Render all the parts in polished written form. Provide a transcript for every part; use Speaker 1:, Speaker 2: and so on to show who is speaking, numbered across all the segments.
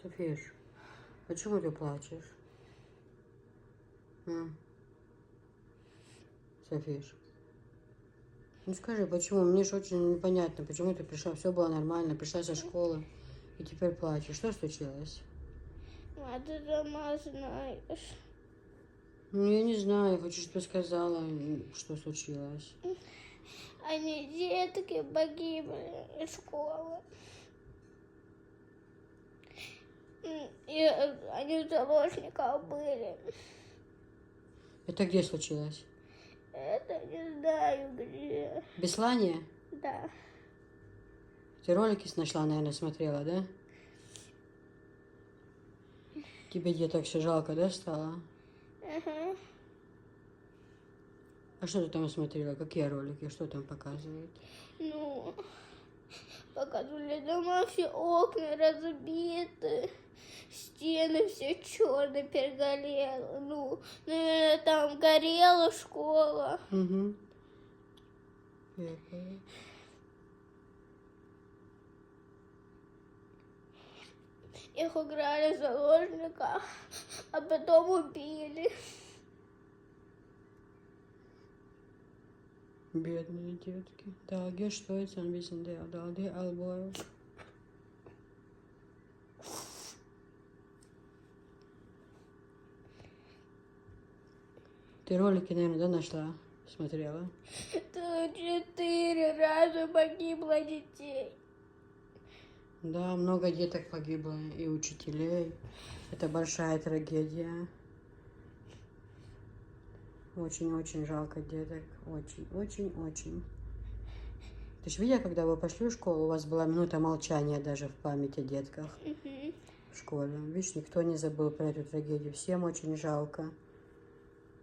Speaker 1: Софиш, почему ты плачешь? Софиш, ну скажи, почему? Мне же очень непонятно, почему ты пришла, все было нормально, пришла со школы и теперь плачешь. Что случилось?
Speaker 2: А ты сама знаешь.
Speaker 1: Ну, я не знаю, я хочу, чтобы ты сказала, что случилось.
Speaker 2: Они детки погибли из школы. И они в заложниках были.
Speaker 1: Это где случилось?
Speaker 2: Это не знаю где.
Speaker 1: В Беслане?
Speaker 2: Да.
Speaker 1: Ты ролики нашла, наверное, смотрела, да? Тебе деток все жалко, да, стало?
Speaker 2: Ага.
Speaker 1: А что ты там смотрела? Какие ролики? Что там показывают?
Speaker 2: Ну, показывали дома, все окна разбиты, стены все черные перегорело. Ну, наверное, там горела школа.
Speaker 1: Угу.
Speaker 2: Их играли в заложниках, а потом убили.
Speaker 1: Бедные детки. Да, gestoicam visam dēļ alboju. Ты ролики, наверное, да, нашла? Смотрела?
Speaker 2: 4 раза погибло детей.
Speaker 1: Да, много деток погибло и учителей. Это большая трагедия. Очень-очень жалко деток. Очень-очень-очень. Ты же видела, когда вы пошли в школу, у вас была минута молчания даже в памяти о детках в школе. Видишь, никто не забыл про эту трагедию. Всем очень жалко.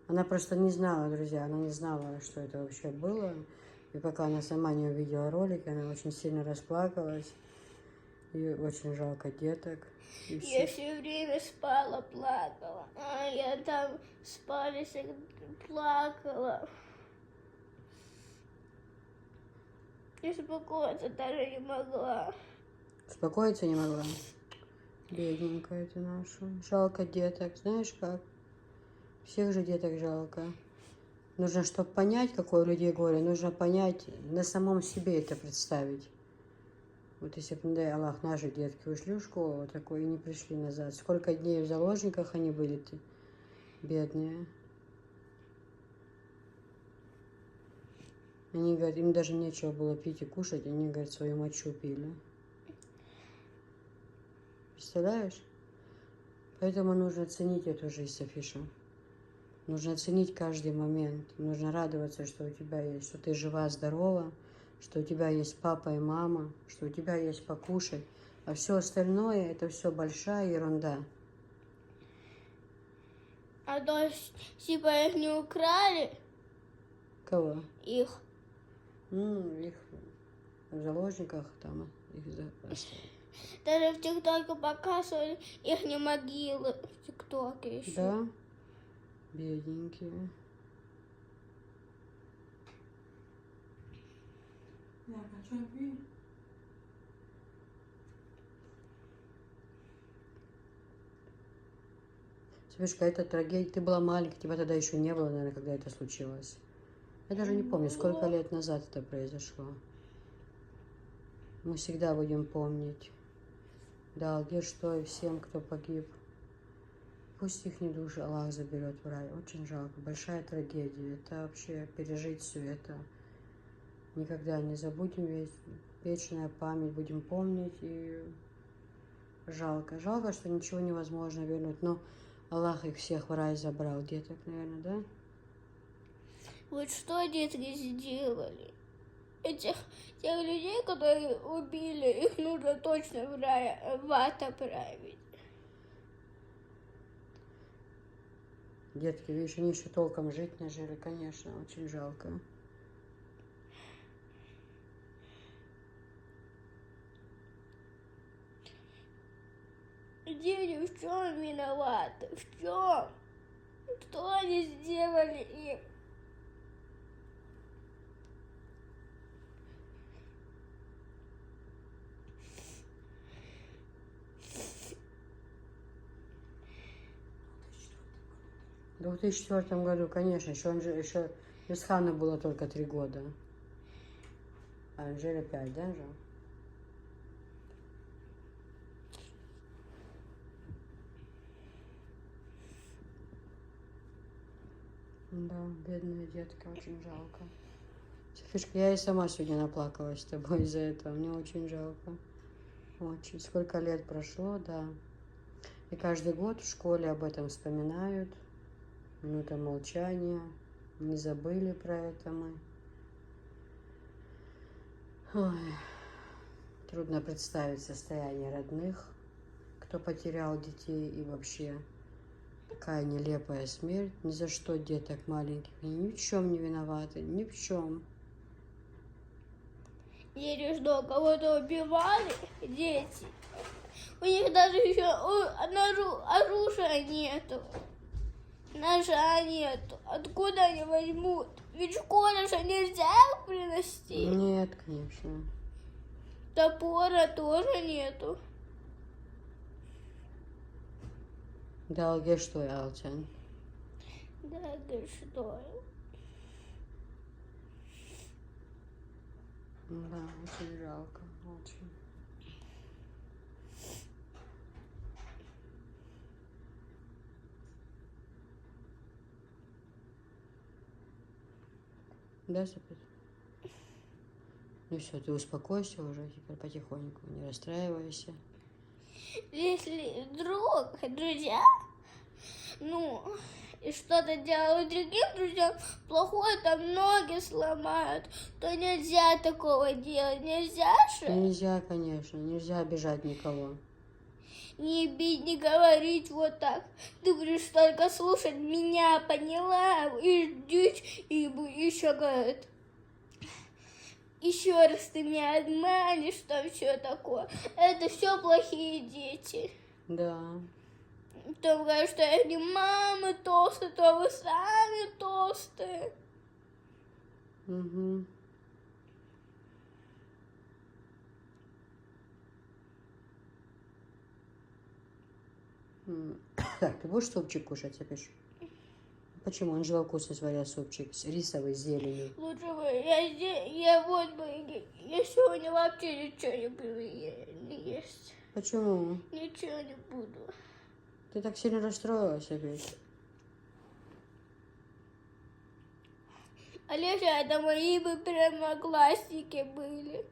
Speaker 1: Она просто не знала, друзья, она не знала, что это вообще было. И пока она сама не увидела ролик, она очень сильно расплакалась. И очень жалко деток.
Speaker 2: Я все время спала, плакала. А я там спали, плакала. И успокоиться даже не могла.
Speaker 1: Успокоиться не могла? Бедненькая ты наша. Жалко деток. Знаешь как? Всех же деток жалко. Нужно, чтобы понять, какое у людей горе, нужно понять, на самом себе это представить. Вот если бы, не дай Аллах, наши детки ушли в школу вот такой и не пришли назад. Сколько дней в заложниках они были-то, бедные. Они говорят, им даже нечего было пить и кушать, они, говорят, свою мочу пили. Представляешь? Поэтому нужно ценить эту жизнь, Софиша. Нужно ценить каждый момент. Нужно радоваться, что у тебя есть, что ты жива, здорова, что у тебя есть папа и мама, что у тебя есть покушать. А все остальное, это все большая ерунда.
Speaker 2: А то, типа, их не украли.
Speaker 1: Кого?
Speaker 2: Их.
Speaker 1: Их в заложниках там их оставили.
Speaker 2: Даже в ТикТоке показывали их не могилы. В ТикТоке еще.
Speaker 1: Да? Бедненькие. Свешка, это трагедия. Ты была маленькая, тебя тогда еще не было, наверное, когда это случилось. Я даже не помню, сколько лет назад это произошло. Мы всегда будем помнить. Да, где что и всем, кто погиб. Пусть их души Аллах заберет в рай. Очень жалко. Большая трагедия. Это вообще пережить все это. Никогда не забудем, ведь вечная память будем помнить. И жалко. Жалко, что ничего невозможно вернуть. Но Аллах их всех в рай забрал. Деток, наверное, да?
Speaker 2: Вот что детки сделали? Тех людей, которые убили, их нужно точно в ад отправить.
Speaker 1: Детки, видишь, они еще толком жить не жили, конечно, очень жалко.
Speaker 2: Дети в чем виноваты? В чем? Что они сделали им?
Speaker 1: В 2004 году, конечно, еще Исхану было только 3 года. А Анжеле 5, да, же? Да, бедная детка, очень жалко. Софишка, я и сама сегодня наплакалась с тобой из-за этого. Мне очень жалко. Очень. Сколько лет прошло, да. И каждый год в школе об этом вспоминают. Минута молчания. Не забыли про это мы. Ой. Трудно представить состояние родных, кто потерял детей, и вообще такая нелепая смерть. Ни за что деток маленьких. Они ни в чем не виноваты, ни в чем.
Speaker 2: Или что, кого-то убивали дети? У них даже еще оружия нету. Ножа нету. Откуда они возьмут? Ведь в школе же нельзя их принести.
Speaker 1: Нет, конечно.
Speaker 2: Топора тоже нету.
Speaker 1: Да, где что, Алтян?
Speaker 2: Да, что?
Speaker 1: Да, очень жалко, очень. Да, Сапит? Ну все, ты успокойся уже, теперь потихоньку, не расстраивайся.
Speaker 2: Если вдруг друзья, и что-то делают другим друзьям плохое, там ноги сломают, то нельзя такого делать. Нельзя же?
Speaker 1: Нельзя, конечно, нельзя обижать никого.
Speaker 2: Не бить, не говорить вот так. Ты будешь только слушать меня, поняла? И ждешь, и еще говорит. Еще раз ты меня обманешь, что все такое. Это все плохие дети.
Speaker 1: Да.
Speaker 2: То говорят, что они мамы толстые, то вы сами толстые.
Speaker 1: Угу. Так, ты будешь супчик кушать, Сапиш? Почему? Он же вкусный сварил супчик с рисовой зеленью.
Speaker 2: Лучше бы я сегодня вообще ничего не буду есть.
Speaker 1: Почему?
Speaker 2: Ничего не буду.
Speaker 1: Ты так сильно расстроилась, Сапиш?
Speaker 2: Олеся, это мои бы первоклассники были.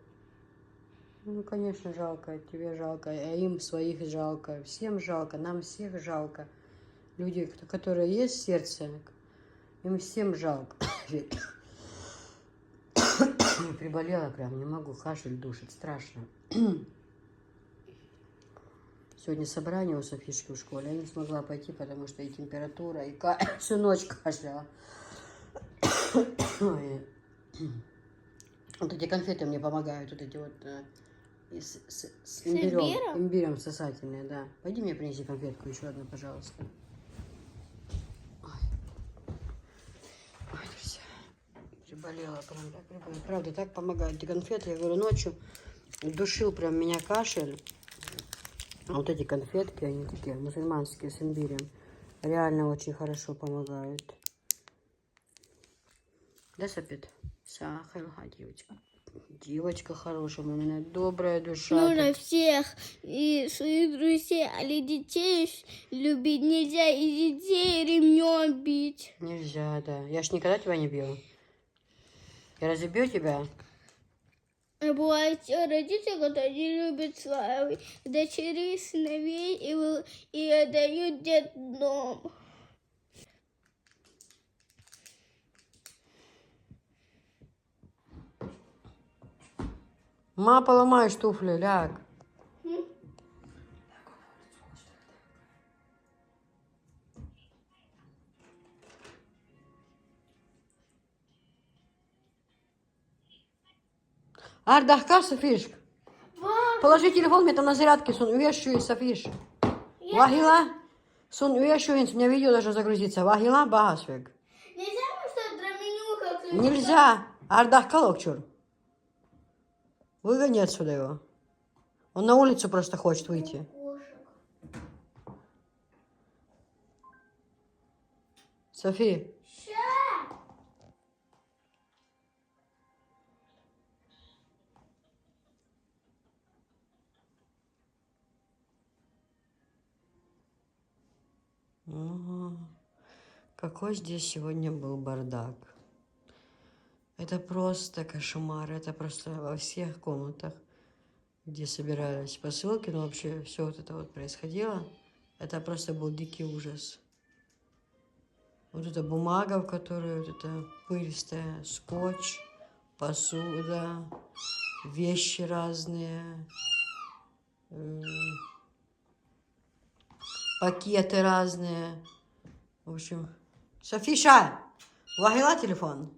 Speaker 1: Ну, конечно, жалко, тебе жалко, а им своих жалко, всем жалко, нам всех жалко. Люди, которые есть в сердце, им всем жалко. Приболела прям, не могу, кашель душит, страшно. Сегодня собрание у Софишки в школе, я не смогла пойти, потому что и температура, и всю ночь кашляла. Вот эти конфеты мне помогают, вот эти вот с имбирем. Имбирем сосательные, да. Пойди мне принеси конфетку еще одну, пожалуйста. Ой, друзья, приболела прям, так приболела. Правда, так помогают эти конфеты. Я говорю, ночью душил прям меня кашель. А вот эти конфетки, они такие мусульманские с имбирем, реально очень хорошо помогают. Да, Сапит? Сахарха, девочка. Девочка хорошая, у меня добрая душа.
Speaker 2: Нужно всех и своих друзей, или детей любить нельзя, и детей ремнем бить.
Speaker 1: Нельзя, да. Я ж никогда тебя не бью. Я разве бью тебя?
Speaker 2: А бывают родители, которые не любят своих дочерей, сыновей и отдают в детдом.
Speaker 1: Ма, поломаешь туфли, ляг. Ардахка, Софиш. Положи телефон, мне там на зарядке сон уещу, Софиш. Вахила, сон уещу, у меня видео даже загрузится. Вахила, багасвек.
Speaker 2: Нельзя, что драменюха?
Speaker 1: Нельзя. Ардахка локчур. Выгони отсюда его. Он на улицу просто хочет выйти. Софи. Ага. Какой здесь сегодня был бардак. Это просто кошмар. Это просто во всех комнатах, где собирались посылки, но вообще все вот это вот происходило. Это просто был дикий ужас. Вот эта бумага, в которой вот эта пыльстая, скотч, посуда, вещи разные, пакеты разные. В общем, Софиша, вагила телефон.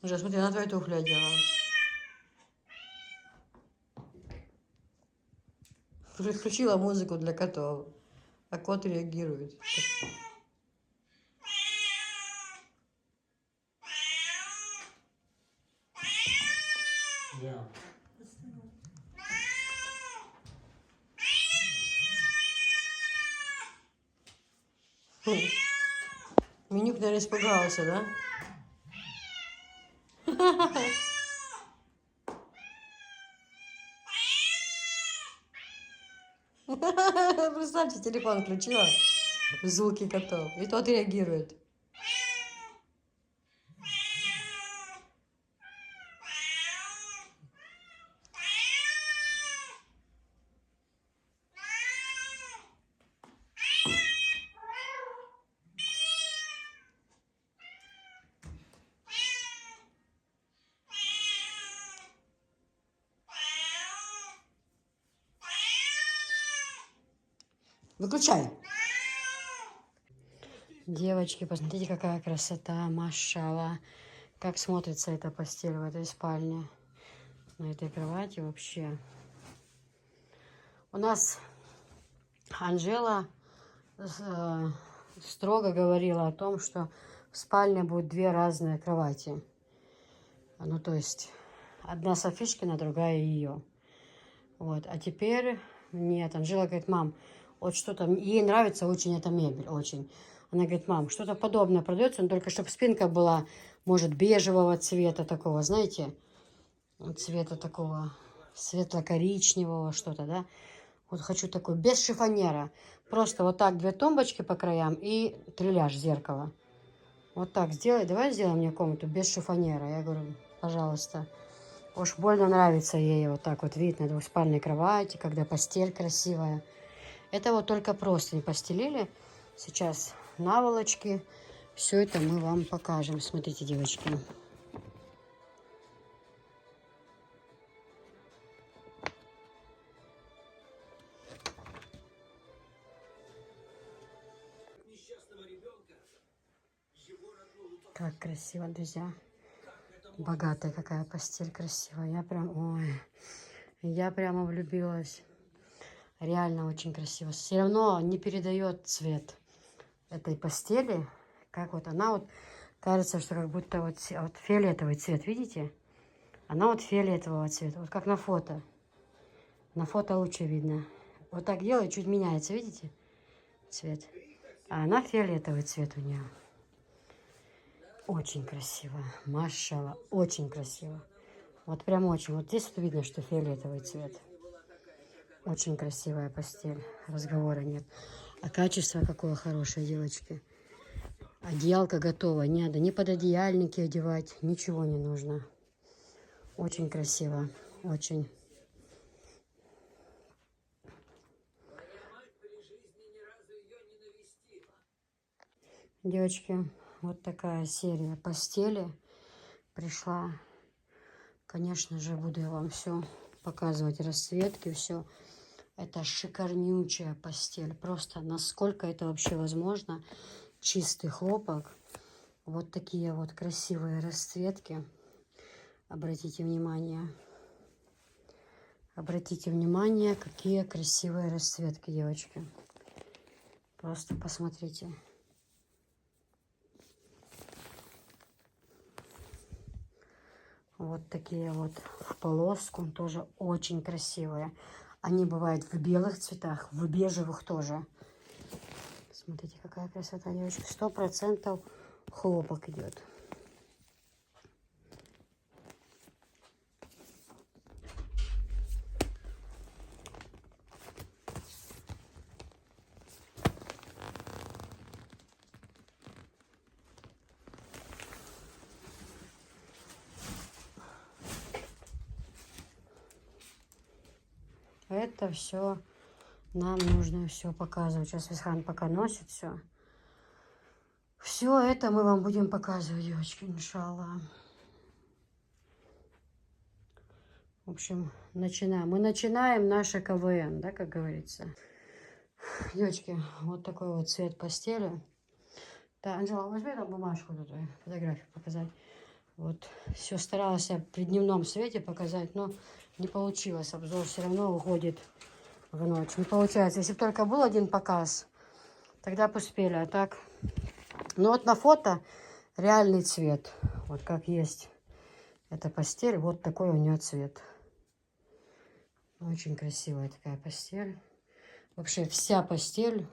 Speaker 1: Уже, смотри, на твои туфли одела. Уже включила музыку для котов, а кот реагирует.
Speaker 3: Yeah.
Speaker 1: Минюк, наверное, испугался, да? Представьте, телефон включила, звуки котов, и тот реагирует. Выключай. Девочки, посмотрите, какая красота, машалла. Как смотрится эта постель в этой спальне, на этой кровати вообще. У нас Анжела строго говорила о том, что в спальне будут две разные кровати. Ну, то есть, одна Софишкина, другая ее. Вот, а теперь нет. Анжела говорит: мам, вот что-то, ей нравится очень эта мебель, очень. Она говорит: мам, что-то подобное продается, но только чтобы спинка была, может, бежевого цвета такого, знаете, цвета такого светло-коричневого что-то, да. Вот хочу такой, без шифонера. Просто вот так две тумбочки по краям и трильяж, зеркало. Вот так сделай, давай сделай мне комнату без шифонера. Я говорю: пожалуйста. Уж больно нравится ей вот так вот вид на двухспальной кровати, когда постель красивая. Это вот только просто не постелили. Сейчас наволочки. Все это мы вам покажем. Смотрите, девочки. Как красиво, друзья. Богатая какая постель красивая. Я прямо влюбилась. Реально очень красиво. Все равно не передает цвет этой постели. Как вот она вот, кажется, что как будто вот фиолетовый цвет, видите? Она вот фиолетового цвета, вот как на фото. На фото лучше видно. Вот так делаю, чуть меняется, видите? Цвет. А она фиолетовый цвет у нее. Очень красиво. Машалла, очень красиво. Вот прям очень. Вот здесь вот видно, что фиолетовый цвет. Очень красивая постель. Разговора нет. А качество какое хорошее, девочки. Одеялка готова. Не надо ни пододеяльники одевать. Ничего не нужно. Очень красиво. Очень. Девочки, вот такая серия постели пришла. Конечно же, буду я вам все показывать, расцветки, все. Это шикарнючая постель. Просто насколько это вообще возможно. Чистый хлопок. Вот такие вот красивые расцветки. Обратите внимание. Обратите внимание, какие красивые расцветки, девочки. Просто посмотрите. Вот такие вот в полоску, тоже очень красивые. Они бывают в белых цветах, в бежевых тоже. Смотрите, какая красота, девочки. 100% хлопок идет. Это все нам нужно все показывать. Сейчас Висхан пока носит все. Все это мы вам будем показывать, девочки, иншаллах. В общем, начинаем. Мы начинаем наше КВН, да, как говорится. Девочки, вот такой вот цвет постели. Да, Анжела, возьми там бумажку, тут фотографию показать. Вот, все старалась я при дневном свете показать, но не получилось. Обзор все равно уходит в ночь. Не получается. Если бы только был один показ, тогда бы успели. А так, ну вот на фото реальный цвет. Вот как есть эта постель, вот такой у нее цвет. Очень красивая такая постель. Вообще вся постель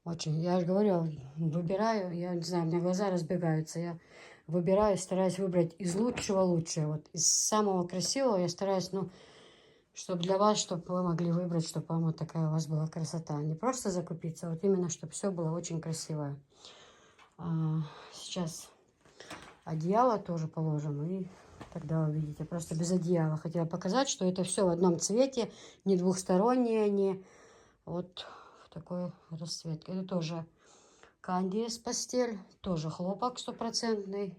Speaker 1: очень. Я же говорю, выбираю, я не знаю, у меня глаза разбегаются. Я выбираю, стараюсь выбрать из лучшего лучшее. Вот из самого красивого я стараюсь, ну, чтобы для вас, чтобы вы могли выбрать, чтобы вам вот такая у вас была красота. Не просто закупиться, а вот именно, чтобы все было очень красивое. Сейчас одеяло тоже положим, и тогда увидите. Просто без одеяла хотела показать, что это все в одном цвете, не двухсторонние, не вот в такой расцветке. Это тоже Кандис постель, тоже хлопок 100%.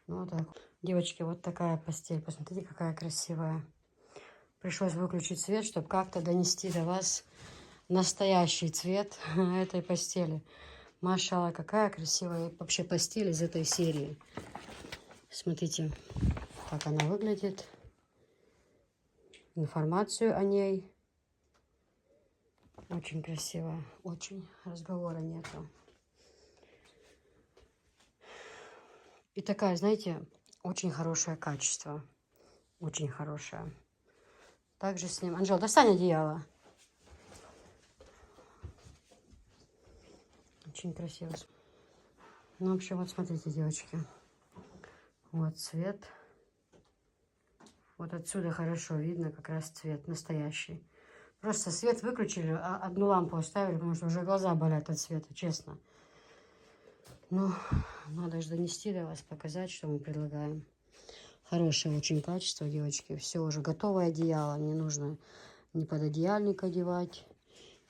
Speaker 1: Ну, вот так. Девочки, вот такая постель. Посмотрите, какая красивая. Пришлось выключить свет, чтобы как-то донести до вас настоящий цвет этой постели. Машалла, какая красивая вообще постель из этой серии. Смотрите, как она выглядит. Информацию о ней. Очень красивая. Очень. Разговора нету. И такая, знаете, очень хорошее качество. Очень хорошее. Также с ним... Анжела, достань одеяло. Очень красиво. Ну, в общем, вот смотрите, девочки. Вот цвет. Вот отсюда хорошо видно как раз цвет настоящий. Просто свет выключили, а одну лампу оставили, потому что уже глаза болят от света, честно. Ну, надо же донести до вас, показать, что мы предлагаем. Хорошее очень качество, девочки. Все уже готовое одеяло. Не нужно ни пододеяльник одевать.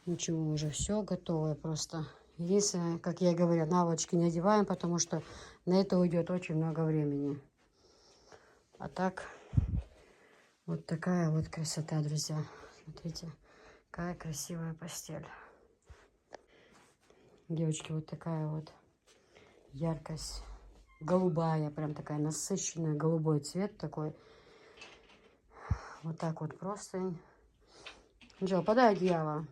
Speaker 1: Ничего, уже все готовое просто. Единственное, как я и говорю, наволочки не одеваем, потому что на это уйдет очень много времени. А так, вот такая вот красота, друзья. Смотрите, какая красивая постель. Девочки, вот такая вот яркость. Голубая, прям такая насыщенная, голубой цвет такой. Вот так вот просто. Джо, подай одеяло.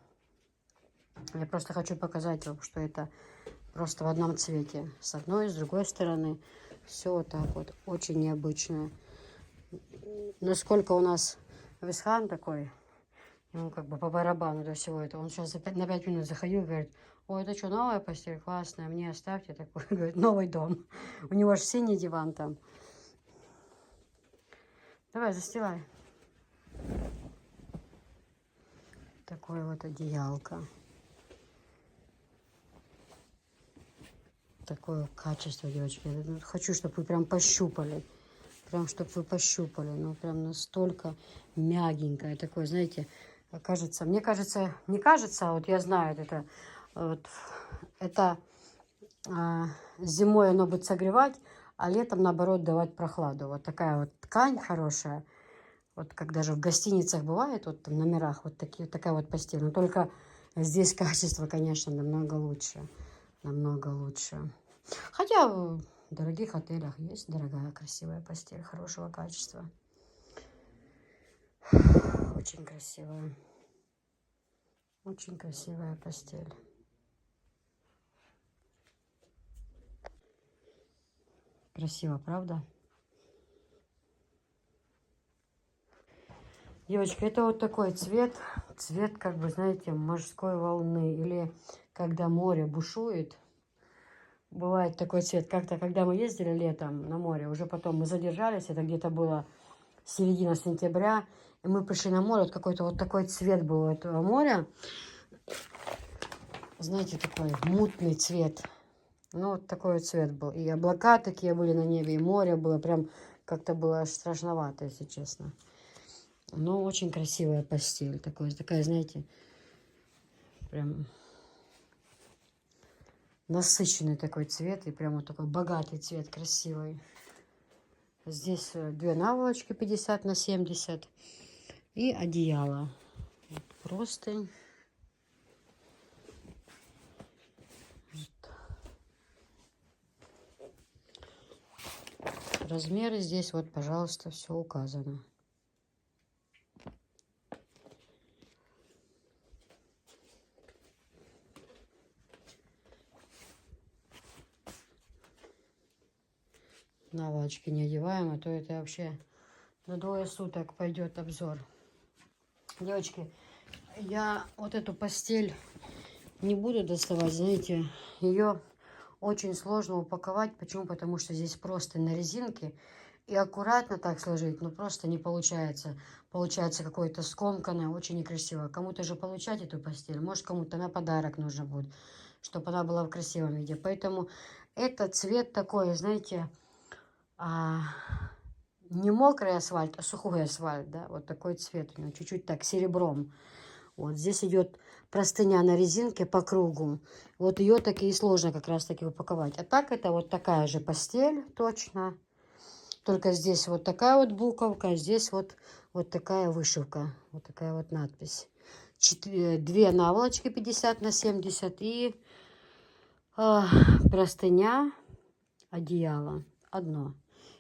Speaker 1: Я просто хочу показать вам, что это просто в одном цвете. С одной и с другой стороны. Все вот так вот. Очень необычное. Насколько у нас Висхан такой, ему как бы по барабану до всего этого. Он сейчас на 5 минут заходил и говорит: ой, это что, новая постель? Классная, мне оставьте такой. Говорит, новый дом. У него же синий диван там. Давай, застилай. Такое вот одеялко. Такое качество, девочки. Я хочу, чтобы вы прям пощупали. Прям, чтобы вы пощупали. Ну, прям настолько мягенькое. Такое, знаете, кажется, мне кажется, не кажется, а вот я знаю, это, вот, это зимой оно будет согревать, а летом, наоборот, давать прохладу. Вот такая вот ткань хорошая. Вот как даже в гостиницах бывает, вот там в номерах вот такая вот постель. Но только здесь качество, конечно, намного лучше. Намного лучше. Хотя в дорогих отелях есть дорогая, красивая постель, хорошего качества. Очень красивая. Очень красивая постель. Красиво, правда? Девочки, это вот такой цвет. Цвет, как бы, знаете, морской волны. Или когда море бушует. Бывает такой цвет. Как-то, когда мы ездили летом на море, уже потом мы задержались, это где-то было середина сентября, и мы пришли на море, вот какой-то вот такой цвет был у этого моря. Знаете, такой мутный цвет. Ну, вот такой вот цвет был. И облака такие были на небе, и море было прям, как-то было аж страшновато, если честно. Но очень красивая постель. Такая, знаете, прям насыщенный такой цвет. И прям вот такой богатый цвет, красивый. Здесь 2 наволочки 50 на 70. И одеяло. Вот простынь. Вот. Размеры здесь вот, пожалуйста, все указано. Наволочки не одеваем, а то это вообще на 2 суток пойдет обзор. Девочки, я вот эту постель не буду доставать, знаете, ее очень сложно упаковать. Почему? Потому что здесь просто на резинке. И аккуратно так сложить, ну просто не получается. Получается какое-то скомканное, очень некрасиво. Кому-то же получать эту постель, может кому-то на подарок нужно будет, чтобы она была в красивом виде. Поэтому этот цвет такой, знаете, не мокрый асфальт, а сухой асфальт, да, вот такой цвет у него, чуть-чуть так серебром. Вот здесь идет простыня на резинке по кругу. Вот ее таки и сложно как раз таки упаковать. А так это вот такая же постель, точно. Только здесь вот такая вот буковка, а здесь вот такая вышивка. Вот такая вот надпись. 2 наволочки 50 на 70 и простыня, одеяло. Одно.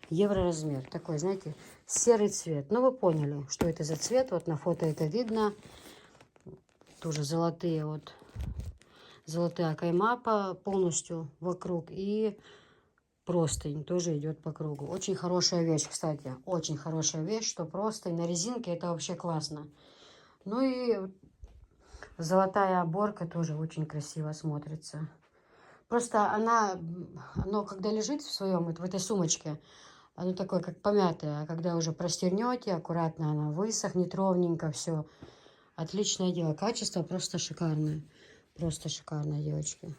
Speaker 1: Евроразмер. Такой, знаете, серый цвет. Ну, вы поняли, что это за цвет. Вот на фото это видно. Тоже золотые вот. Золотая кайма полностью вокруг. И простынь тоже идет по кругу. Очень хорошая вещь, кстати. Очень хорошая вещь, что простынь на резинке. Это вообще классно. Ну и золотая оборка тоже очень красиво смотрится. Просто оно когда лежит в своем, вот в этой сумочке, оно такое, как помятое. А когда уже простернете, аккуратно оно высохнет ровненько, все. Отличное дело. Качество просто шикарное. Просто шикарное, девочки.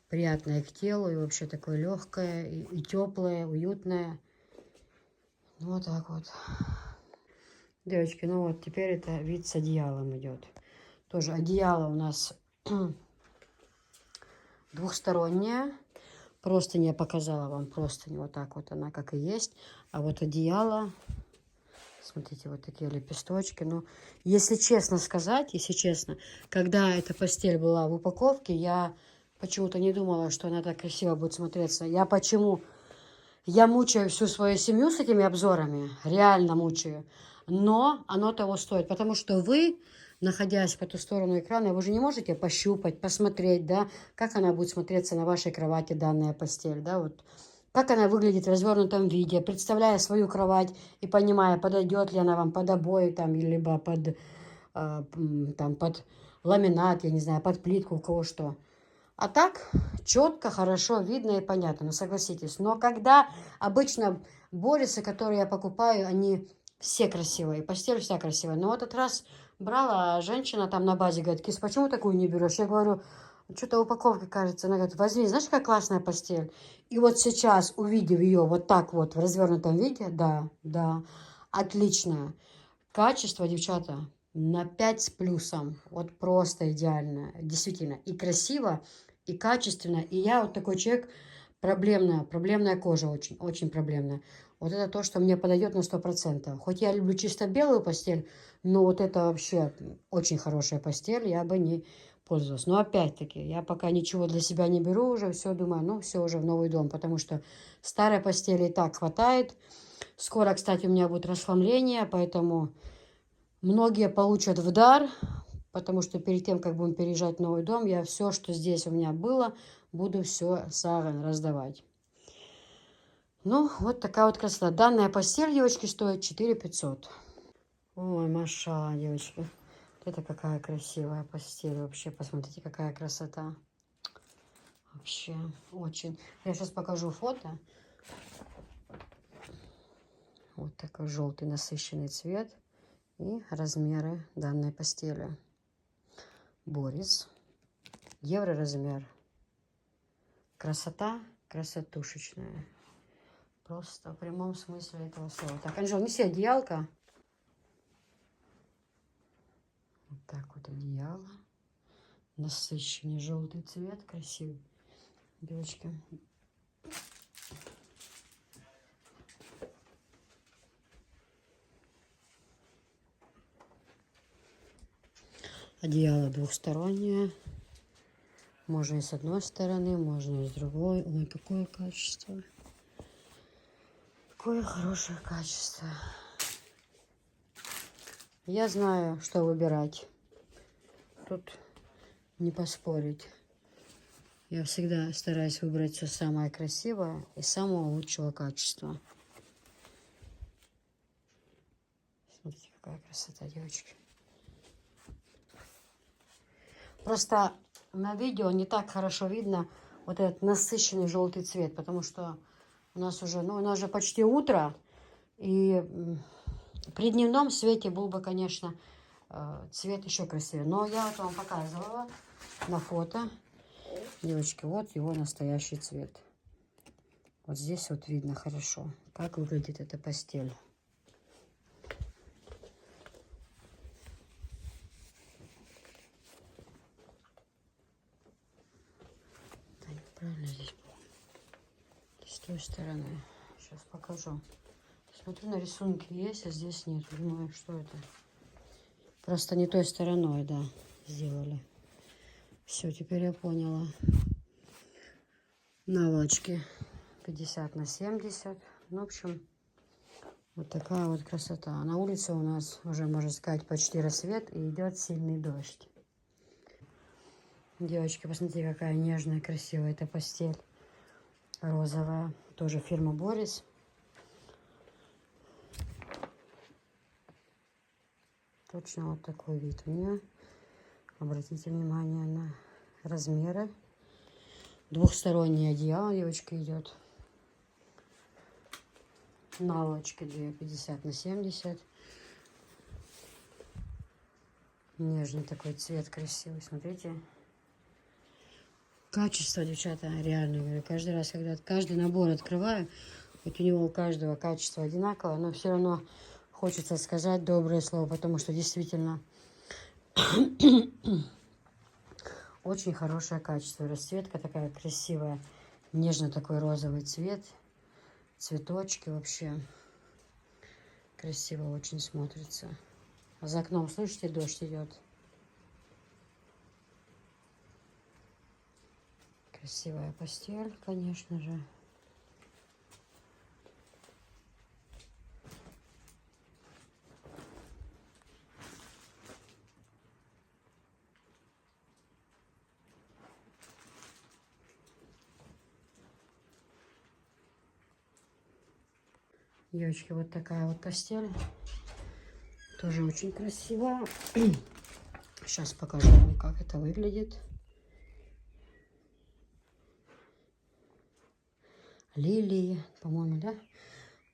Speaker 1: Приятное к телу и вообще такое легкое, и теплое, уютное. Вот так вот. Девочки, ну вот теперь это вид с одеялом идет. Тоже одеяло у нас двухстороннее. Простынь я показала вам, простынь вот так вот она как и есть. А вот одеяло, смотрите, вот такие лепесточки. Ну, если честно сказать, если честно, когда эта постель была в упаковке, я почему-то не думала, что она так красиво будет смотреться. Я мучаю всю свою семью с этими обзорами, реально мучаю. Но оно того стоит, потому что вы, находясь по ту сторону экрана, вы же не можете пощупать, посмотреть, да, как она будет смотреться на вашей кровати, данная постель, да, вот. Как она выглядит в развернутом виде, представляя свою кровать и понимая, подойдет ли она вам под обои, там, либо под, там, под ламинат, я не знаю, под плитку, у кого что. А так четко, хорошо видно и понятно, ну согласитесь. Но когда обычно борисы, которые я покупаю, они все красивые, постель вся красивая. Но в этот раз брала женщина там на базе, говорит, Кис, почему такую не берешь? Я говорю, что-то упаковка кажется. Она говорит, возьми, знаешь, какая классная постель? И вот сейчас, увидев ее вот так вот в развернутом виде, да, отличная. Качество, девчата, на 5 с плюсом. Вот просто идеально. Действительно. И красиво, и качественно. И я вот такой человек, проблемная кожа очень, очень проблемная. Вот это то, что мне подойдет на 100%. Хоть я люблю чисто белую постель, но вот это вообще очень хорошая постель, я бы не пользовалась. Но опять-таки, я пока ничего для себя не беру уже, все думаю, ну все уже в новый дом, потому что старой постели и так хватает. Скоро, кстати, у меня будет расхламление, поэтому многие получат в дар, потому что перед тем, как будем переезжать в новый дом, я все, что здесь у меня было, буду все сарен раздавать. Ну, вот такая вот красота. Данная постель, девочки, стоит 4 500. Ой, Маша, девочки. Это какая красивая постель вообще. Посмотрите, какая красота. Вообще, очень. Я сейчас покажу фото. Вот такой желтый насыщенный цвет и размеры данной постели. Борис. Евроразмер. Красота красотушечная. Просто в прямом смысле этого слова. Так, Анжел, неси одеялко. Вот так вот одеяло. Насыщенный желтый цвет. Красивый. Девочки. Одеяло двухстороннее. Можно и с одной стороны, можно и с другой. Ой, какое качество. Какое хорошее качество. Я знаю, что выбирать. Тут не поспорить. Я всегда стараюсь выбрать все самое красивое и самого лучшего качества. Смотрите, какая красота, девочки. Просто на видео не так хорошо видно вот этот насыщенный желтый цвет, потому что у нас уже, ну, у нас же почти утро, и при дневном свете был бы, конечно, цвет еще красивее. Но я вот вам показывала на фото, девочки, вот его настоящий цвет. Вот здесь вот видно хорошо, как выглядит эта постель. Правильно здесь было. С той стороны. Сейчас покажу. Смотрю, на рисунке есть, а здесь нет. Думаю, что это? Просто не той стороной, да, сделали. Все, теперь я поняла. Наволочки 50 на 70. Ну, в общем, вот такая вот красота. На улице у нас уже, можно сказать, почти рассвет и идет сильный дождь. Девочки, посмотрите, какая нежная, красивая эта постель. Розовая. Тоже фирма Борис. Точно вот такой вид у нее. Обратите внимание на размеры. Двухстороннее одеяло, девочка, идет. Наволочки 50 на 70. Нежный такой цвет, красивый. Смотрите. Качество, девчата, реально говорю. Каждый раз, когда каждый набор открываю, хоть у него у каждого качество одинаковое, но все равно хочется сказать доброе слово, потому что действительно очень хорошее качество. Расцветка такая красивая, нежно такой розовый цвет, цветочки вообще красиво очень смотрится. А за окном, слышите, дождь идет. Красивая постель, конечно же. Девочки, вот такая вот постель. Тоже очень красивая. Сейчас покажу вам, как это выглядит. Лилии, по-моему, да?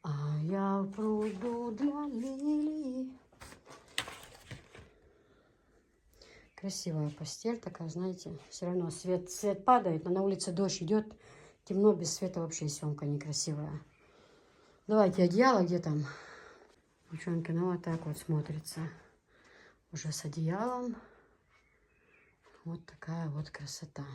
Speaker 1: А я в пруду для лилии. Красивая постель такая, знаете. Все равно свет падает, но на улице дождь идет. Темно, без света вообще съемка некрасивая. Давайте одеяло, где там? Девчонки, ну вот так вот смотрится. Уже с одеялом. Вот такая вот красота.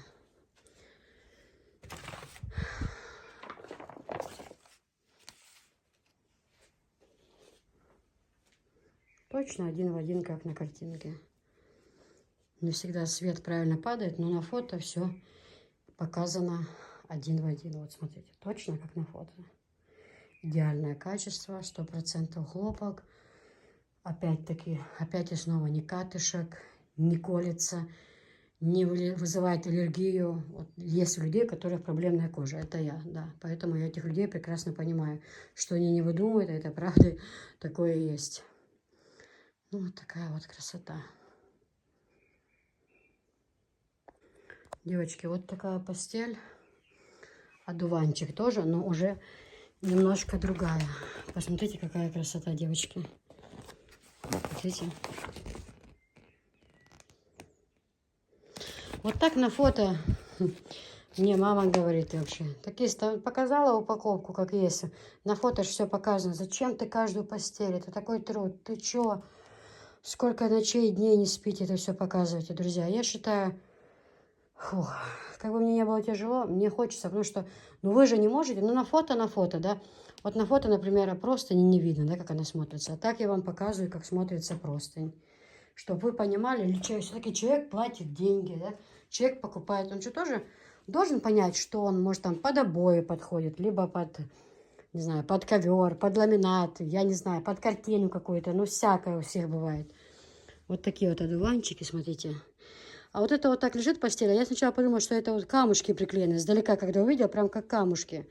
Speaker 1: Точно один в один, как на картинке. Не всегда свет правильно падает, но на фото все показано один в один. Вот смотрите, точно как на фото. Идеальное качество, 100% хлопок. Опять-таки, опять и снова ни катышек, не колется, не вызывает аллергию. Вот есть у людей, у которых проблемная кожа. Это я, да. Поэтому я этих людей прекрасно понимаю, что они не выдумывают, а это правда такое есть. Ну, вот такая вот красота. Девочки, вот такая постель. Одуванчик тоже, но уже немножко другая. Посмотрите, какая красота, девочки. Смотрите. Вот так на фото мне мама говорит вообще. Такие показала упаковку, как есть. На фото же все показано. Зачем ты каждую постель? Это такой труд. Ты чё? Сколько ночей, дней не спите, это все показываете, друзья. Я считаю, фух, как бы мне не было тяжело, мне хочется, потому что, ну вы же не можете, ну на фото, да. Вот на фото, например, простынь не видно, да, как она смотрится. А так я вам показываю, как смотрится простынь. Чтобы вы понимали, все-таки человек платит деньги, да. Человек покупает, он же тоже должен понять, что он, может, там под обои подходит, либо под, не знаю, под ковер, под ламинат, я не знаю, под картину какую-то, ну, всякое у всех бывает. Вот такие вот одуванчики, смотрите. А вот это вот так лежит постель, а я сначала подумала, что это вот камушки приклеены. Сдалека, когда увидела, прям как камушки.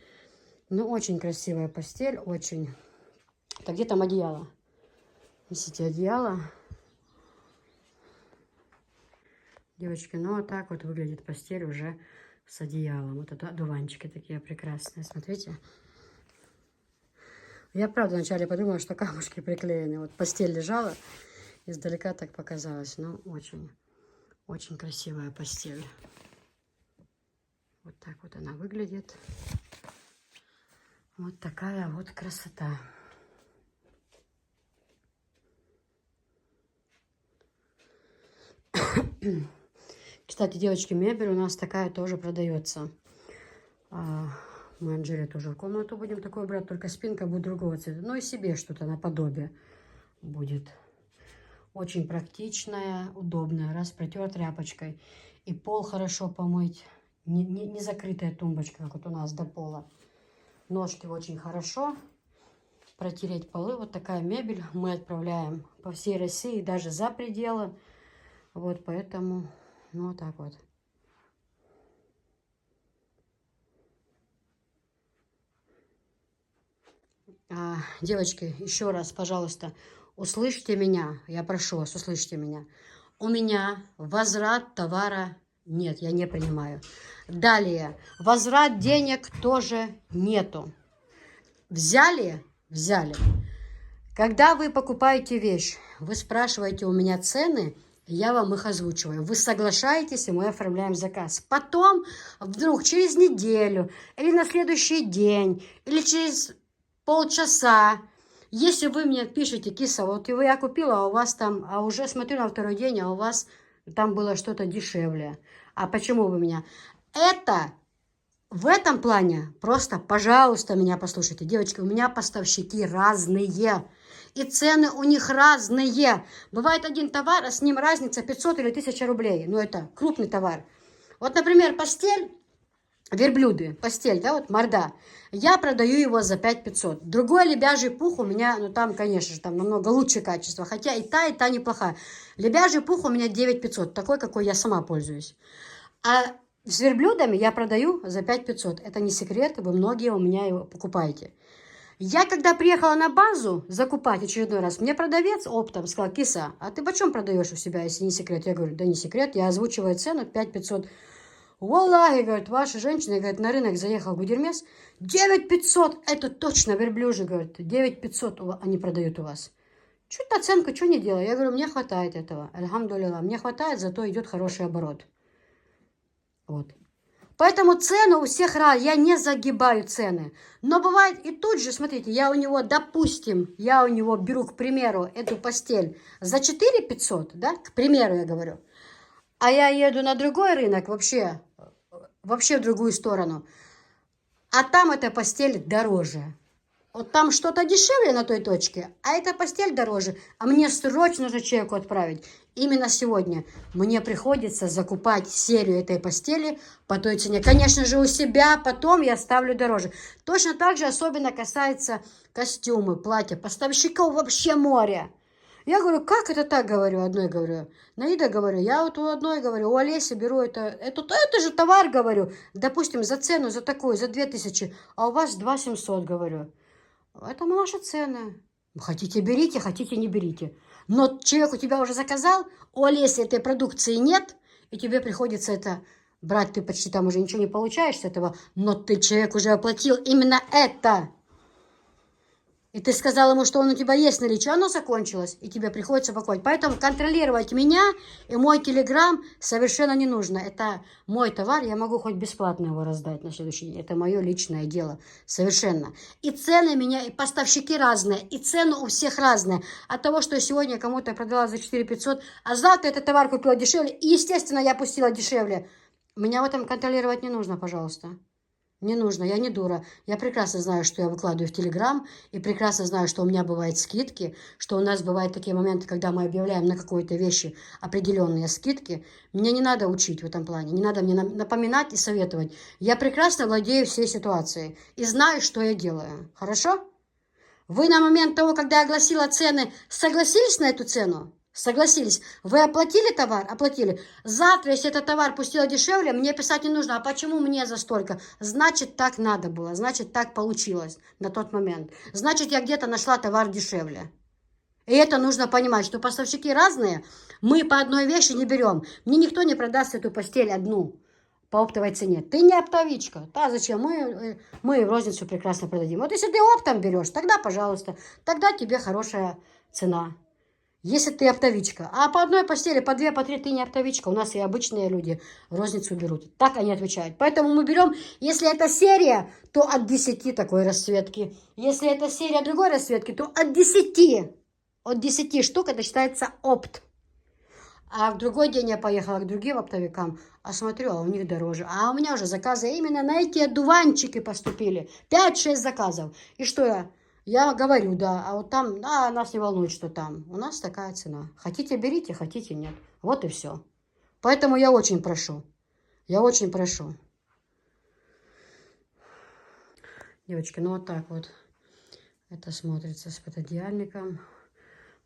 Speaker 1: Ну, очень красивая постель, очень. Так, где там одеяло? Несите одеяло. Девочки, ну вот так вот выглядит постель уже с одеялом. Вот это одуванчики такие прекрасные, смотрите. Я правда вначале подумала, что камушки приклеены. Вот постель лежала, издалека так показалось. Ну, очень, очень красивая постель. Вот так вот она выглядит. Вот такая вот красота. Кстати, девочки, мебель у нас такая тоже продается. Мы Анжеле тоже в комнату будем такой брать, только спинка будет другого цвета. Ну и себе что-то наподобие будет. Очень практичная, удобная. Раз протер тряпочкой. И пол хорошо помыть. Не закрытая тумбочка, как вот у нас до пола. Ножки очень хорошо. Протереть полы. Вот такая мебель мы отправляем по всей России, даже за пределы. Вот поэтому, ну вот так вот. Девочки, еще раз, пожалуйста, услышьте меня. Я прошу вас, услышьте меня. У меня возврат товара нет, я не принимаю. Далее, возврат денег тоже нету. Взяли? Взяли. Когда вы покупаете вещь, вы спрашиваете у меня цены, я вам их озвучиваю. Вы соглашаетесь, и мы оформляем заказ. Потом, вдруг, через неделю, или на следующий день, или через полчаса, если вы мне пишете, Киса, вот я купила, а у вас там, а уже смотрю на второй день, а у вас там было что-то дешевле. А почему вы меня? Это в этом плане просто, пожалуйста, меня послушайте. Девочки, у меня поставщики разные. И цены у них разные. Бывает один товар, а с ним разница 500 или 1000 рублей. Ну, это крупный товар. Вот, например, постель, верблюды, постель, да, вот морда. Я продаю его за 5500. Другой лебяжий пух у меня, ну, там, конечно же, там намного лучше качество. Хотя и та неплохая. Лебяжий пух у меня 9500. Такой, какой я сама пользуюсь. А с верблюдами я продаю за 5500. Это не секрет, вы многие у меня его покупаете. Я когда приехала на базу закупать очередной раз, мне продавец оптом сказал: Киса, а ты почем продаешь у себя, если не секрет? Я говорю, да не секрет, я озвучиваю цену 5500. Валлахи, говорит, ваша женщина, говорит, на рынок заехал Гудермес, 9500, это точно верблюжий, говорит, 9500 они продают у вас. Чуть оценку, что не делаю? Я говорю, мне хватает этого, альхамдулилла, мне хватает, зато идет хороший оборот. Вот. Поэтому цены у всех разные, я не загибаю цены. Но бывает и тут же, смотрите, я у него, допустим, беру, к примеру, эту постель за 4500, да, к примеру я говорю. А я еду на другой рынок, вообще в другую сторону. А там эта постель дороже. Вот там что-то дешевле на той точке, а эта постель дороже. А мне срочно нужно человеку отправить. Именно сегодня мне приходится закупать серию этой постели по той цене. Конечно же, у себя потом я ставлю дороже. Точно так же особенно касается костюмы, платья. Поставщиков вообще море. Я говорю, как это так, говорю, одной говорю. Наида, говорю, я вот у одной, говорю, у Олеси беру это же товар, говорю. Допустим, за цену, за такую, за 2000, а у вас 2700, говорю. Это наши цены. Хотите, берите, хотите, не берите. Но человек у тебя уже заказал, у Олеси этой продукции нет, и тебе приходится это брать, ты почти там уже ничего не получаешь с этого, но ты, человек, уже оплатил именно это. И ты сказал ему, что он у тебя есть наличие, оно закончилось, и тебе приходится покупать. Поэтому контролировать меня и мой телеграм совершенно не нужно. Это мой товар, я могу хоть бесплатно его раздать на следующий день. Это мое личное дело, совершенно. И цены меня, и поставщики разные, и цены у всех разные. От того, что я сегодня кому-то продала за 4 500, а завтра этот товар купила дешевле, и, естественно, я пустила дешевле. Меня в этом контролировать не нужно, пожалуйста. Не нужно, я не дура. Я прекрасно знаю, что я выкладываю в Телеграм, и прекрасно знаю, что у меня бывают скидки, что у нас бывают такие моменты, когда мы объявляем на какой-то вещи определенные скидки. Мне не надо учить в этом плане, не надо мне напоминать и советовать. Я прекрасно владею всей ситуацией и знаю, что я делаю. Хорошо? Вы на момент того, когда я огласила цены, согласились на эту цену? Согласились. Вы оплатили товар? Оплатили. Завтра, если этот товар пустила дешевле, мне писать не нужно. А почему мне за столько? Значит, так надо было. Значит, так получилось на тот момент. Значит, я где-то нашла товар дешевле. И это нужно понимать, что поставщики разные. Мы по одной вещи не берем. Мне никто не продаст эту постель одну по оптовой цене. Ты не оптовичка. Да, зачем? Мы в розницу прекрасно продадим. Вот если ты оптом берешь, тогда, пожалуйста, тогда тебе хорошая цена. Если ты оптовичка. А по одной постели, по две, по три ты не оптовичка. У нас и обычные люди в розницу берут. Так они отвечают. Поэтому мы берем, если это серия, то от 10 такой расцветки. Если это серия другой расцветки, то от 10. От 10 штук это считается опт. А в другой день я поехала к другим оптовикам, а смотрю, а у них дороже. А у меня уже заказы именно на эти одуванчики поступили. 5-6 заказов. И что я? Я говорю, да, а вот там, да, нас не волнует, что там. У нас такая цена. Хотите, берите, хотите, нет. Вот и все. Поэтому я очень прошу. Я очень прошу. Девочки, ну вот так вот это смотрится с пододеяльником.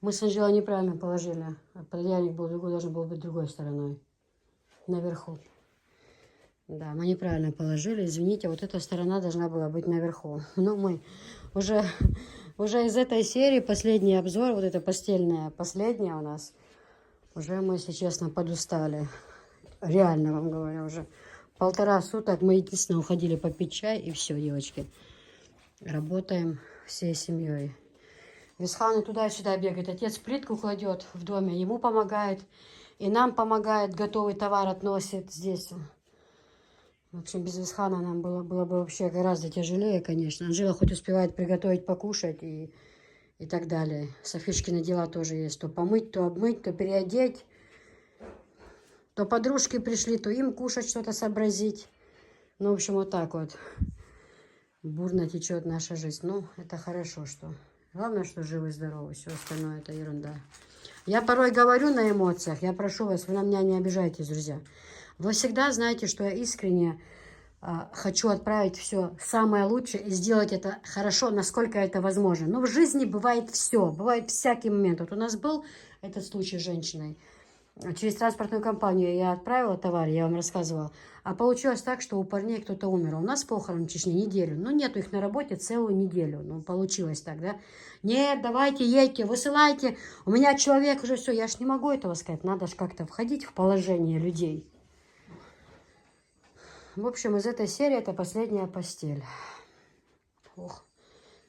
Speaker 1: Мы с Анжелой неправильно положили. Пододеяльник был другой, должен был быть другой стороной. Наверху. Да, мы неправильно положили. Извините, вот эта сторона должна была быть наверху. Но мы уже из этой серии последний обзор, вот это постельная последняя у нас, уже мы, если честно, подустали. Реально вам говорю, уже 1,5 суток мы единственно уходили попить чай, и все, девочки. Работаем всей семьей. Висхан туда и сюда бегает. Отец плитку кладет в доме, ему помогает, и нам помогает, готовый товар относит здесь. В общем, без Висхана нам было бы вообще гораздо тяжелее, конечно. Анжела хоть успевает приготовить, покушать и так далее. Софишкины дела тоже есть. То помыть, то обмыть, то переодеть. То подружки пришли, то им кушать что-то сообразить. Ну, в общем, вот так вот бурно течет наша жизнь. Ну, это хорошо, что... Главное, что живы и здоровы. Все остальное это ерунда. Я порой говорю на эмоциях. Я прошу вас, вы на меня не обижайтесь, друзья. Вы всегда знаете, что я искренне хочу отправить все самое лучшее и сделать это хорошо, насколько это возможно. Но в жизни бывает все, бывает всякий момент. Вот у нас был этот случай с женщиной. Через транспортную компанию я отправила товар, я вам рассказывала. А получилось так, что у парней кто-то умер. У нас похорон в Чечне неделю. Ну, нету их на работе целую неделю. Ну, получилось так, да? Нет, давайте, едьте, высылайте. У меня человек уже все. Я ж не могу этого сказать. Надо ж как-то входить в положение людей. В общем, из этой серии это последняя постель. Ох,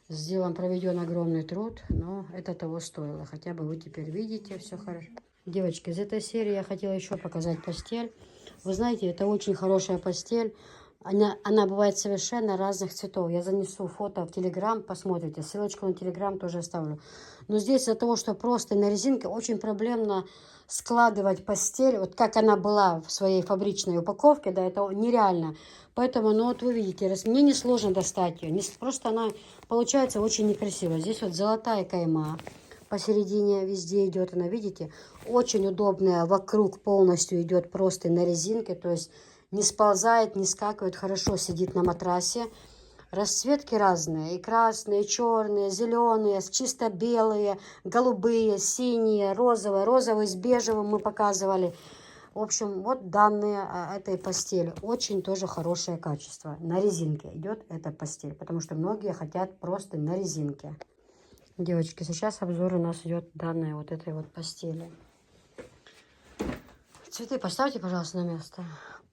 Speaker 1: сделан, проведен огромный труд, но это того стоило. Хотя бы вы теперь видите, все хорошо. Девочки, из этой серии я хотела еще показать постель. Вы знаете, это очень хорошая постель. Она бывает совершенно разных цветов. Я занесу фото в Телеграм, посмотрите. Ссылочку на Телеграм тоже оставлю. Но здесь из-за того, что просто на резинке, очень проблемно складывать постель. Вот как она была в своей фабричной упаковке, да, это нереально. Поэтому, ну вот вы видите, мне несложно достать ее. Просто она получается очень некрасивая. Здесь вот золотая кайма. Посередине везде идет она, видите? Очень удобная, вокруг полностью идет просто на резинке. То есть не сползает, не скакивает, хорошо сидит на матрасе. Расцветки разные. И красные, и черные, зеленые, чисто белые, голубые, синие, розовые. Розовый с бежевым мы показывали. В общем, вот данные этой постели. Очень тоже хорошее качество. На резинке идет эта постель. Потому что многие хотят просто на резинке. Девочки, сейчас обзор у нас идет данной вот этой вот постели. Цветы поставьте, пожалуйста, на место.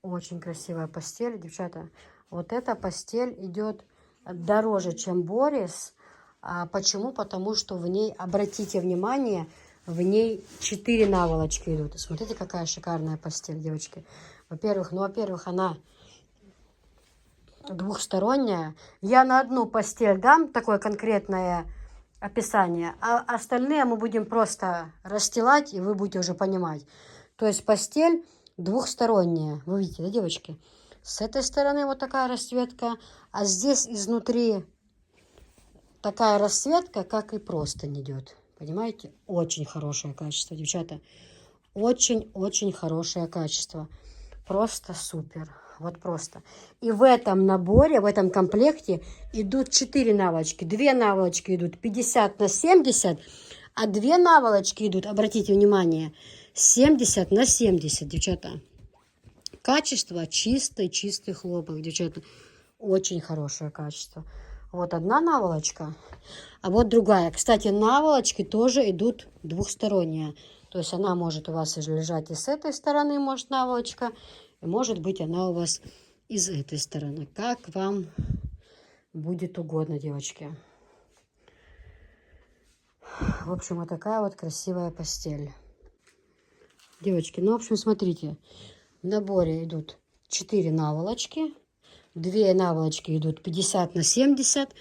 Speaker 1: Очень красивая постель, девчата. Вот эта постель идет дороже, чем Борис. Почему? Потому что в ней, обратите внимание, в ней 4 наволочки идут. Смотрите, какая шикарная постель, девочки. Во-первых, она двухсторонняя. Я на одну постель дам такое конкретное описание, а остальные мы будем просто расстилать, и вы будете уже понимать. То есть постель двухсторонняя. Вы видите, да, девочки? С этой стороны вот такая расцветка, а здесь изнутри такая расцветка, как и простынь идет. Понимаете? Очень хорошее качество, девчата. Очень-очень хорошее качество. Просто супер. Вот просто. И в этом наборе, в этом комплекте идут 4 наволочки. 2 наволочки идут 50 на 70, а 2 наволочки идут, обратите внимание, 70 на 70, девчата. Качество чистый хлопок, девчата. Очень хорошее качество. Вот одна наволочка, а вот другая. Кстати, наволочки тоже идут двухсторонние. То есть она может у вас лежать и с этой стороны, может, наволочка. И может быть она у вас из этой стороны. Как вам будет угодно, девочки. В общем, вот такая вот красивая постель. Девочки, ну, в общем, смотрите. В наборе идут 4 наволочки. 2 наволочки идут 50 на 70.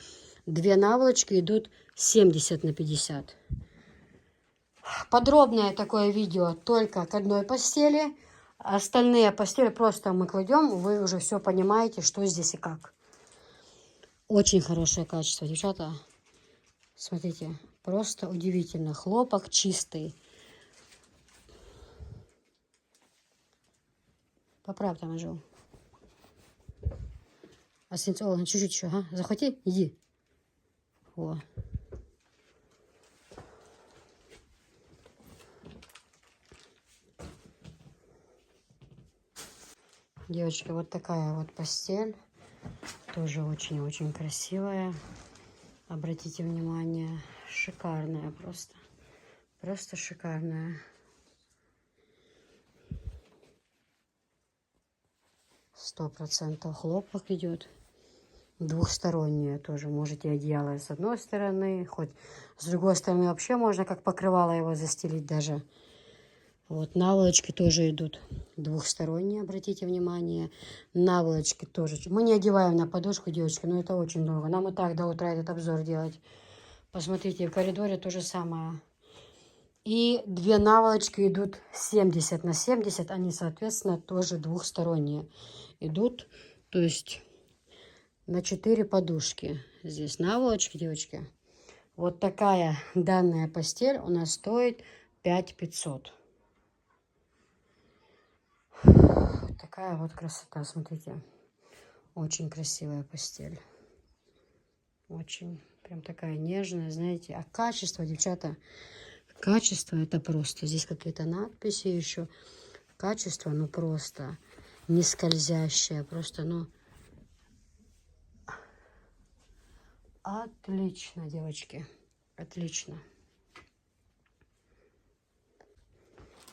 Speaker 1: 2 наволочки идут 70 на 50. Подробное такое видео только к одной постели. Остальные постели просто мы кладем, вы уже все понимаете, что здесь и как. Очень хорошее качество, девчата. Смотрите, просто удивительно. Хлопок чистый. Поправь там, Анжел. А чуть-чуть еще, ага. Захвати, иди. Во. Девочки, вот такая вот постель. Тоже очень-очень красивая. Обратите внимание. Шикарная просто. Просто шикарная. 100% хлопок идет. Двухстороннее тоже. Можете одеяло с одной стороны, хоть с другой стороны вообще можно как покрывало его застелить даже. Вот наволочки тоже идут двухсторонние, обратите внимание. Наволочки тоже. Мы не одеваем на подушку, девочки, но это очень много. Нам и так до утра этот обзор делать. Посмотрите, в коридоре то же самое. И 2 наволочки идут 70 на 70. Они, соответственно, тоже двухсторонние идут. То есть на 4 подушки. Здесь наволочки, девочки. Вот такая данная постель у нас стоит 5500. Такая вот красота, смотрите. Очень красивая постель. Очень. Прям такая нежная, знаете. А качество, девчата, качество это просто. Здесь какие-то надписи еще. Качество, ну просто не скользящее. Просто, ну, отлично, девочки. Отлично.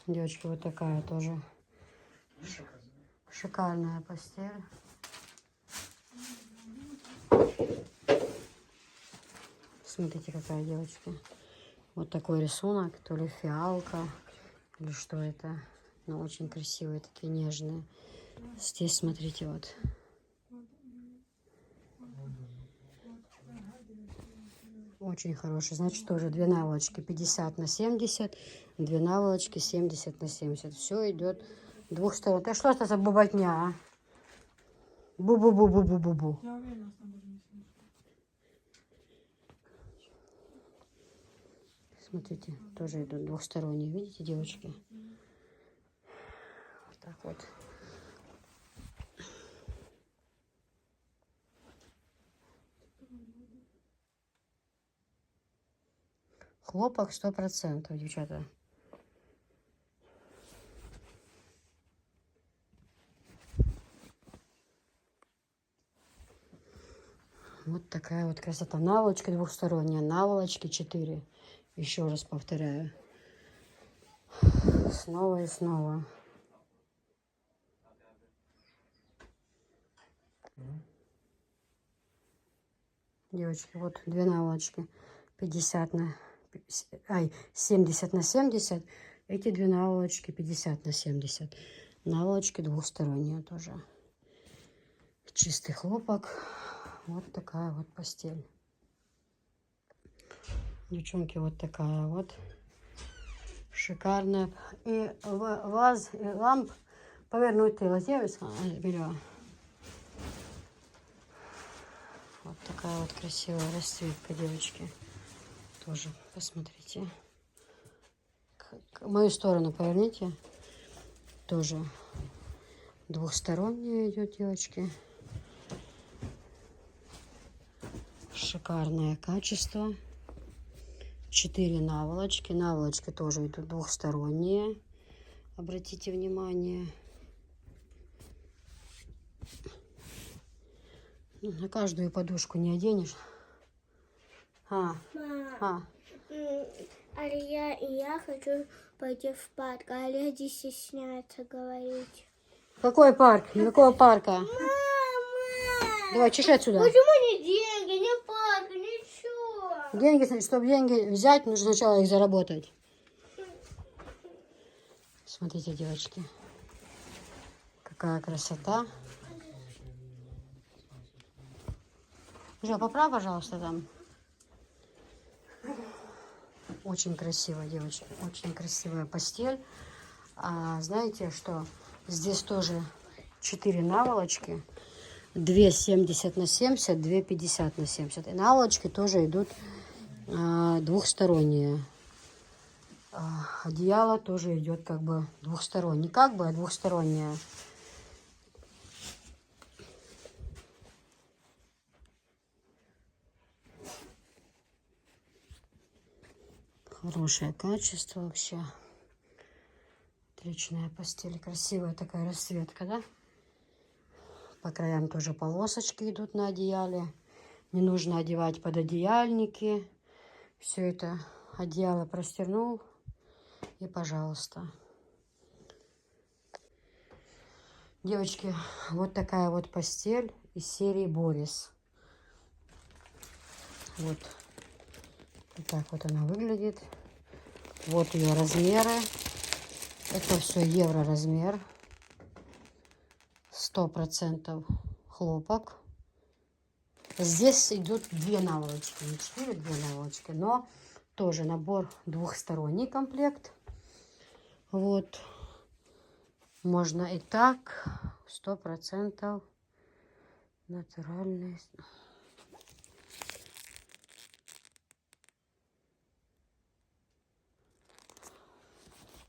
Speaker 1: Девочки, вот такая тоже шикарная постель. Смотрите, какая, девочки. Вот такой рисунок, то ли фиалка, или что это. Но очень красивые, такие нежные. Здесь, смотрите, вот. Очень хороший. Значит, тоже 2 наволочки 50 на 70, 2 наволочки 70 на 70. Все идет двух сторон. Да что это за бубатня, а? Бу-бу-бу-бу-бу-бу-бу. Смотрите, тоже идут двухсторонние. Видите, девочки? Вот так вот. Хлопок 100%, девчата. Вот такая вот красота. Наволочка двухсторонняя, наволочки 4. Еще раз повторяю. Снова и снова. Девочки, вот две наволочки. 50 на... 70 на 70. Эти две наволочки 50 на 70. Наволочки двухсторонние тоже. Чистый хлопок. Вот такая вот постель. Девчонки, вот такая вот. Шикарная. И ваз, и ламп повернутый лазевец. Вот такая вот красивая расцветка, девочки. Тоже посмотрите. В мою сторону поверните. Тоже двухсторонняя идет, девочки. Шикарное качество. 4 наволочки. Наволочки тоже идут двухсторонние. Обратите внимание. На каждую подушку не оденешь.
Speaker 2: Я хочу пойти в парк, а Леди стесняется говорить.
Speaker 1: Какой парк? Никакого парка.
Speaker 2: Мама!
Speaker 1: Давай, чеши отсюда.
Speaker 2: Почему не деньги, не парк, ничего?
Speaker 1: Деньги, чтобы деньги взять, нужно сначала их заработать. Смотрите, девочки. Какая красота. Жа, поправь, пожалуйста, там. Очень красиво, девочки. Очень красивая постель. А знаете, что здесь тоже 4 наволочки. 2 70 на 70, 2 50 на 70. И наволочки тоже идут двухсторонние. Одеяло тоже идет как бы двухстороннее. Как бы, а двухстороннее. Хорошее качество вообще. Отличная постель. Красивая такая расцветка, да? По краям тоже полосочки идут на одеяле. Не нужно одевать пододеяльники. Все это одеяло простернул. И пожалуйста. Девочки, вот такая вот постель из серии Борис. Вот. Вот так вот она выглядит. Вот ее размеры. Это все евро размер. 100% хлопок. Здесь идут 2 наволочки. Не 4, 2 наволочки. Но тоже набор двухсторонний комплект. Вот. Можно и так. 100% натуральный.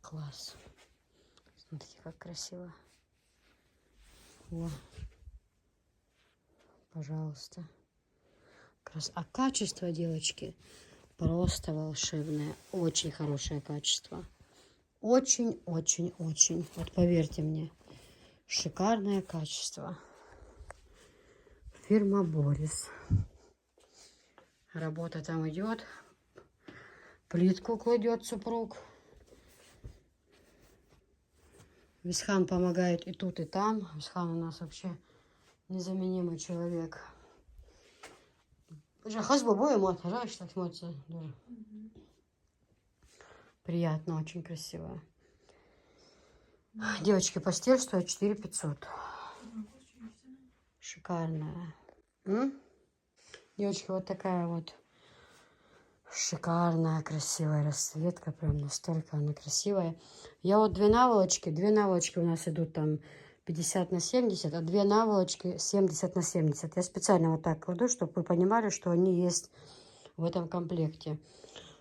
Speaker 1: Класс. Смотрите, как красиво. О. Пожалуйста. А качество, девочки, просто волшебное. Очень хорошее качество. Очень, очень, очень. Вот поверьте мне. Шикарное качество. Фирма Борис. Работа там идет. Плитку кладет супруг. Висхан помогает и тут, и там. Висхан у нас вообще незаменимый человек. Так смотрится. Приятно, очень красиво. Девочки, постель стоит 4 500. Шикарная. Девочки, вот такая вот шикарная, красивая расцветка. Прям настолько она красивая. Я вот 2 наволочки. 2 наволочки у нас идут там 50 на 70, а 2 наволочки 70 на 70. Я специально вот так кладу, чтобы вы понимали, что они есть в этом комплекте.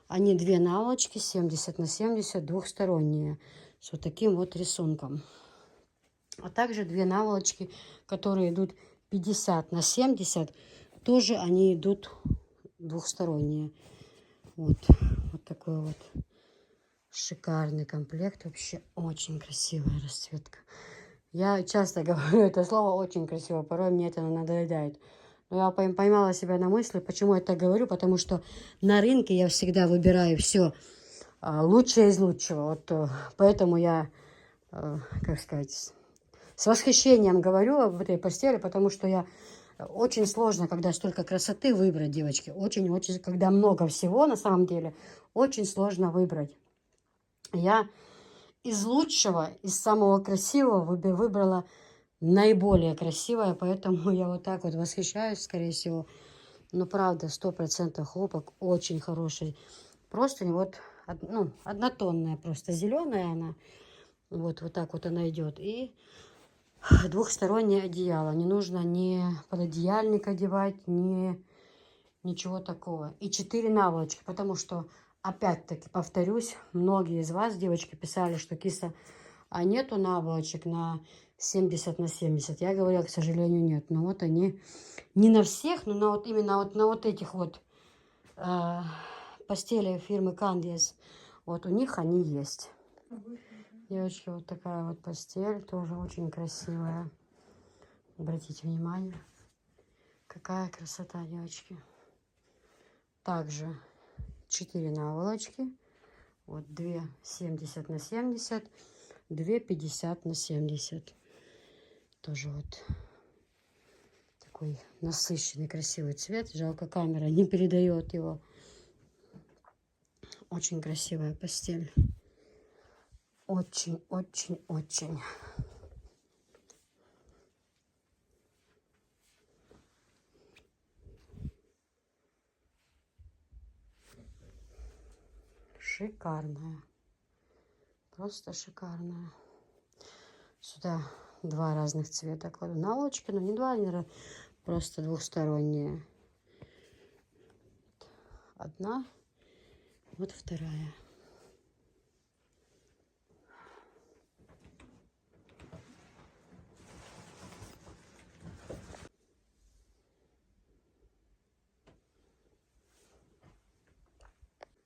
Speaker 1: Они 2 наволочки 70 на 70, двухсторонние. С вот таким вот рисунком. А также 2 наволочки, которые идут 50 на 70. Тоже они идут двухсторонние. Вот такой вот шикарный комплект. Вообще очень красивая расцветка. Я часто говорю это слово очень красиво. Порой мне это надоедает. Но я поймала себя на мысли, почему я так говорю, потому что на рынке я всегда выбираю все лучшее из лучшего. Вот поэтому я, как сказать, с восхищением говорю об этой постели, потому что я очень сложно, когда столько красоты, выбрать, девочки. Очень-очень, когда много всего, на самом деле, очень сложно выбрать. Я из лучшего, из самого красивого выбрала наиболее красивое, поэтому я вот так вот восхищаюсь, скорее всего. Но правда, 100% хлопок, очень хороший. Просто вот, ну, однотонная, просто зеленая она. Вот так вот она идет. И двухстороннее одеяло. Не нужно ни пододеяльник одевать, ни ничего такого. И 4 наволочки, потому что, опять-таки, повторюсь, многие из вас, девочки, писали, что киса, а нету наволочек на 70 на 70. Я говорю, к сожалению, нет. Но вот они, не на всех, но на вот именно вот на вот этих вот постели фирмы Candies, вот у них они есть. Девочки, вот такая вот постель, тоже очень красивая. Обратите внимание, какая красота, девочки. Также 4 наволочки. Вот 2 70 на 70, 2 50 на 70. Тоже вот такой насыщенный, красивый цвет. Жалко, камера не передает его. Очень красивая постель. Очень, очень, очень. Шикарная. Просто шикарная. Сюда 2 разных цвета кладу наволочки, но не 2, они просто двухсторонние. Одна, вот вторая.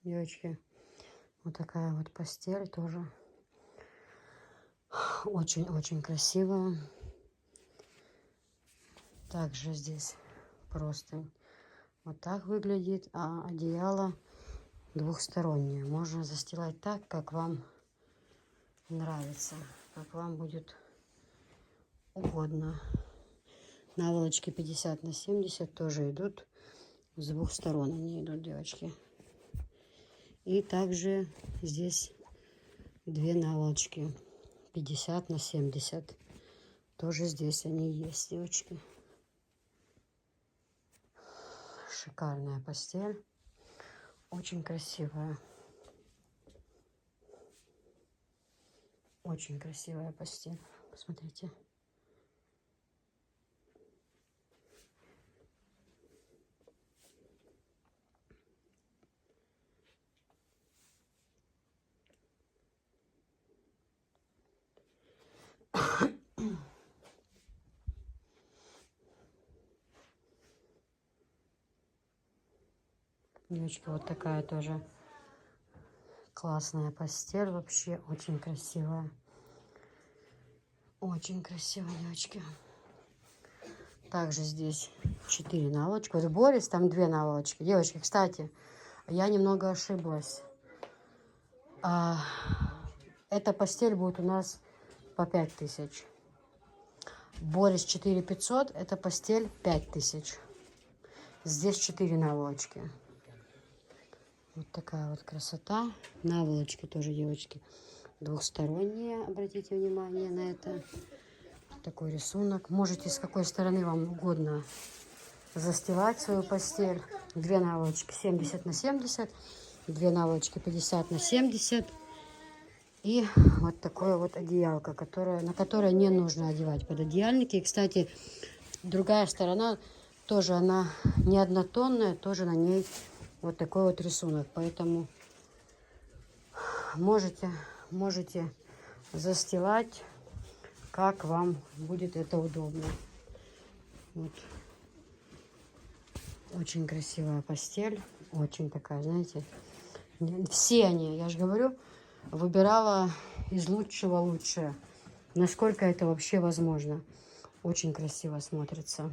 Speaker 1: Девочки, вот такая вот постель тоже очень-очень красивая. Также здесь простынь вот так выглядит, а одеяло двухстороннее. Можно застилать так, как вам нравится, как вам будет угодно. Наволочки 50 на 70 тоже идут, с двух сторон они идут, девочки. И также здесь 2 наволочки 50 на 70. Тоже здесь они есть, девочки. Шикарная постель. Очень красивая. Очень красивая постель. Посмотрите. Девочки, вот такая тоже классная постель. Вообще очень красивая. Очень красивая, девочки. Также здесь 4 наволочки. Вот в Борис там 2 наволочки. Девочки, кстати, я немного ошиблась. Эта постель будет у нас по 5000. Борис 4500. Это постель 5000. Здесь 4 наволочки. Вот такая вот красота. Наволочки тоже, девочки, двухсторонние. Обратите внимание на это. Такой рисунок. Можете с какой стороны вам угодно застилать свою постель. 2 наволочки 70 на 70. 2 наволочки 50 на 70. И вот такое вот одеялко, на которое не нужно одевать пододеяльники. И, кстати, другая сторона тоже, она не однотонная. Тоже на ней вот такой вот рисунок. Поэтому можете застилать, как вам будет это удобно. Вот. Очень красивая постель. Очень такая, знаете, все они, я же говорю, выбирала из лучшего лучшее. Насколько это вообще возможно. Очень красиво смотрится.